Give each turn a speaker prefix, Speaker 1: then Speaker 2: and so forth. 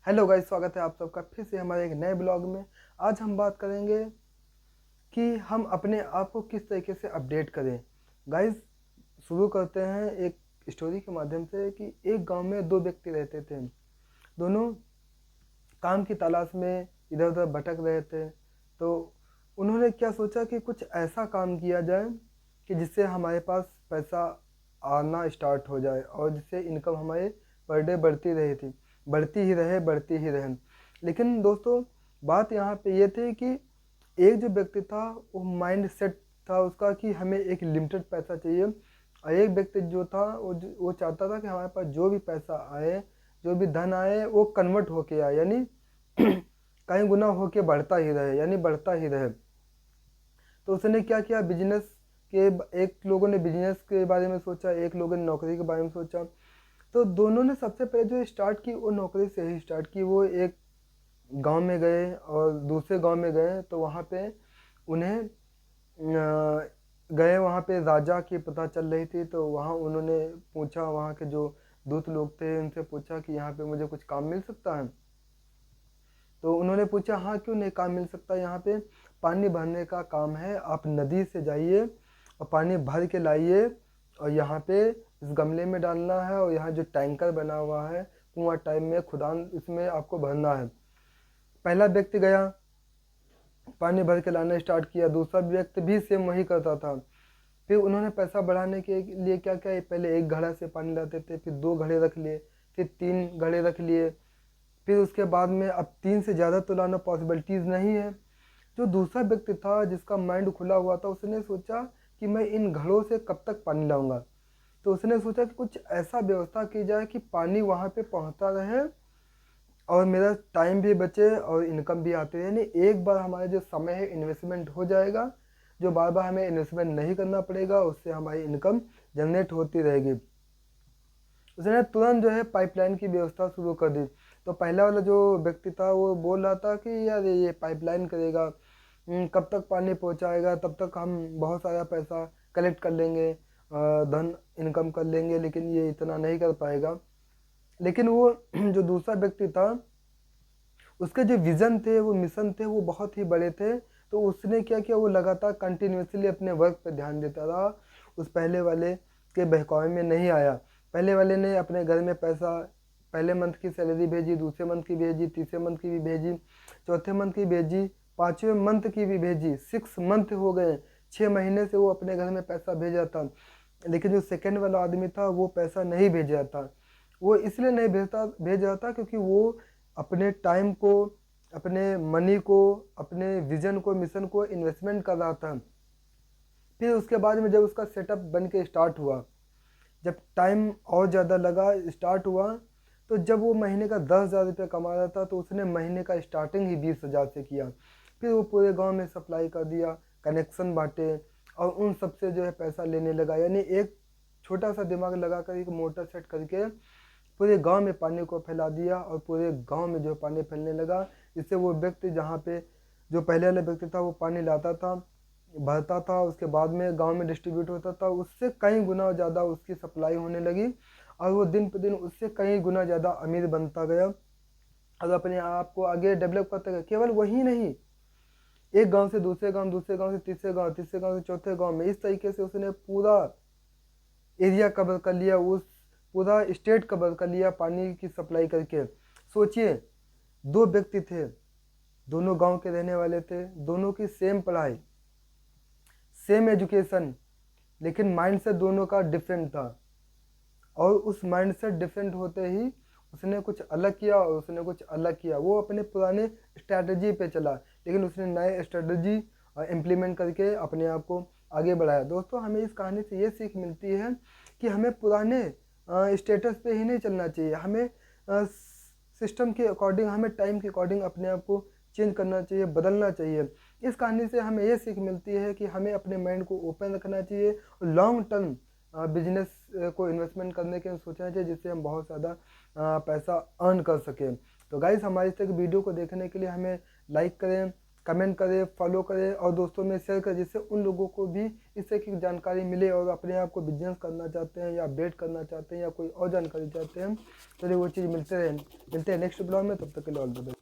Speaker 1: Hello guys, स्वागत है आप सबका फिर से हमारे एक नए ब्लॉग में। आज हम बात करेंगे कि हम अपने आप को किस तरीके से अपडेट करें। गाइस, शुरू करते हैं एक स्टोरी के माध्यम से कि एक गांव में दो व्यक्ति रहते थे। दोनों काम की तलाश में इधर उधर भटक रहे थे। तो उन्होंने क्या सोचा कि कुछ ऐसा काम किया जाए कि जिससे हमारे पास पैसा आना स्टार्ट हो जाए और जिससे इनकम हमारे पर डे बढ़ती ही रहे। लेकिन दोस्तों, बात यहाँ पे ये थी कि एक जो व्यक्ति था वो माइंड सेट था उसका कि हमें एक लिमिटेड पैसा चाहिए, और एक व्यक्ति जो था वो चाहता था कि हमारे पास जो भी पैसा आए, जो भी धन आए, वो कन्वर्ट होके आए, यानी कहीं गुना होके बढ़ता ही रहे, यानी बढ़ता ही रहे। तो उसने क्या किया, बिजनेस के एक लोगों ने बिजनेस के बारे में सोचा, एक लोगों ने नौकरी के बारे में सोचा। तो दोनों ने सबसे पहले जो स्टार्ट की वो नौकरी से ही स्टार्ट की। वो एक गांव में गए और दूसरे गांव में गए, तो वहाँ पे उन्हें गए, वहाँ पे राजा की पता चल रही थी। तो वहाँ उन्होंने पूछा, वहाँ के जो दूत लोग थे उनसे पूछा कि यहाँ पे मुझे कुछ काम मिल सकता है। तो उन्होंने पूछा, हाँ क्यों नहीं, काम मिल सकता है। यहाँ पे पानी भरने का काम है, आप नदी से जाइए और पानी भर के लाइए, और यहाँ पे इस गमले में डालना है, और यहाँ जो टैंकर बना हुआ है कुआं टाइप में खुदान, इसमें आपको भरना है। पहला व्यक्ति गया, पानी भर के लाना स्टार्ट किया। दूसरा व्यक्ति भी सेम वही करता था। फिर उन्होंने पैसा बढ़ाने के लिए क्या किया, पहले एक घड़ा से पानी लाते थे, फिर दो घड़े रख लिए, फिर तीन घड़े रख लिए। फिर उसके बाद में अब तीन से ज़्यादा तो लाना पॉसिबिलिटीज़ नहीं है। जो दूसरा व्यक्ति था जिसका माइंड खुला हुआ था, उसने सोचा कि मैं इन घड़ों से कब तक पानी लाऊंगा। तो उसने सोचा कि कुछ ऐसा व्यवस्था की जाए कि पानी वहाँ पे पहुँचता रहे और मेरा टाइम भी बचे और इनकम भी आती है, यानी एक बार हमारा जो समय है इन्वेस्टमेंट हो जाएगा, जो बार बार हमें इन्वेस्टमेंट नहीं करना पड़ेगा, उससे हमारी इनकम जनरेट होती रहेगी। उसने तुरंत जो है पाइपलाइन की व्यवस्था शुरू कर दी। तो पहला वाला जो व्यक्ति था वो बोल रहा था कि यार ये पाइपलाइन करेगा, कब तक पानी पहुंचाएगा, तब तक हम बहुत सारा पैसा कलेक्ट कर लेंगे, धन इनकम कर लेंगे, लेकिन ये इतना नहीं कर पाएगा। लेकिन वो जो दूसरा व्यक्ति था, उसके जो विजन थे, वो मिशन थे, वो बहुत ही बड़े थे। तो उसने क्या किया, वो लगातार कंटिन्यूसली अपने वर्क पर ध्यान देता रहा, उस पहले वाले के बहकावे में नहीं आया। पहले वाले ने अपने घर में पैसा, पहले मंथ की सैलरी भेजी, दूसरे मंथ की भेजी, तीसरे मंथ की भी भेजी, चौथे मंथ की भेजी, पाँचवें मंथ की भी भेजी, 6 मंथ हो गए, 6 महीने से वो अपने घर में पैसा भेजा था। लेकिन जो सेकेंड वाला आदमी था वो पैसा नहीं भेज रहा था। वो इसलिए नहीं भेज रहा था क्योंकि वो अपने टाइम को, अपने मनी को, अपने विजन को, मिशन को इन्वेस्टमेंट कर रहा था। फिर उसके बाद में जब उसका सेटअप बन के स्टार्ट हुआ, जब टाइम और ज़्यादा लगा, स्टार्ट हुआ, तो जब वो महीने का 10,000 रुपये कमा रहा था, तो उसने महीने का स्टार्टिंग ही 20,000 से किया। फिर वो पूरे गांव में सप्लाई कर दिया, कनेक्शन बांटे, और उन सबसे जो है पैसा लेने लगा। यानी एक छोटा सा दिमाग लगाकर एक मोटर सेट करके पूरे गांव में पानी को फैला दिया, और पूरे गांव में जो पानी फैलने लगा। इससे वो व्यक्ति जहाँ पे जो पहले वाला व्यक्ति था वो पानी लाता था, भरता था, उसके बाद में गांव में डिस्ट्रीब्यूट होता था, उससे कई गुना ज़्यादा उसकी सप्लाई होने लगी, और वो दिन पर दिन उससे कई गुना ज़्यादा अमीर बनता गया और अपने आप को आगे डेवलप करता गया। केवल वही नहीं, एक गांव से दूसरे गांव, दूसरे गांव से तीसरे गांव, तीसरे गांव से चौथे गांव में, इस तरीके से उसने पूरा एरिया कवर कर लिया, उस पूरा स्टेट कवर कर लिया पानी की सप्लाई करके। सोचिए, दो व्यक्ति थे, दोनों गांव के रहने वाले थे, दोनों की सेम पढ़ाई, सेम एजुकेशन, लेकिन माइंडसेट दोनों का डिफरेंट था। और उस माइंडसेट डिफरेंट होते ही उसने कुछ अलग किया और उसने कुछ अलग किया। वो अपने पुराने स्ट्रैटेजी पे चला, लेकिन उसने नए स्ट्रैटेजी इम्प्लीमेंट करके अपने आप को आगे बढ़ाया। दोस्तों, हमें इस कहानी से ये सीख मिलती है कि हमें पुराने स्टेटस पे ही नहीं चलना चाहिए, हमें सिस्टम के अकॉर्डिंग, हमें टाइम के अकॉर्डिंग अपने आप को चेंज करना चाहिए, बदलना चाहिए। इस कहानी से हमें ये सीख मिलती है कि हमें अपने माइंड को ओपन रखना चाहिए और लॉन्ग टर्म बिजनेस को इन्वेस्टमेंट करने के सोचना चाहिए, जिससे हम बहुत ज़्यादा पैसा अर्न कर सकें। तो गाइस, हमारी इस तक वीडियो को देखने के लिए हमें लाइक करें, कमेंट करें, फॉलो करें और दोस्तों में शेयर करें, जिससे उन लोगों को भी इससे की जानकारी मिले और अपने आप को बिजनेस करना चाहते हैं या अपडेट करना चाहते हैं या कोई और जानकारी चाहते हैं, तो वो चीज़ मिलते हैं नेक्स्ट ब्लॉग में। तब तक के लिए ऑल द बेस्ट।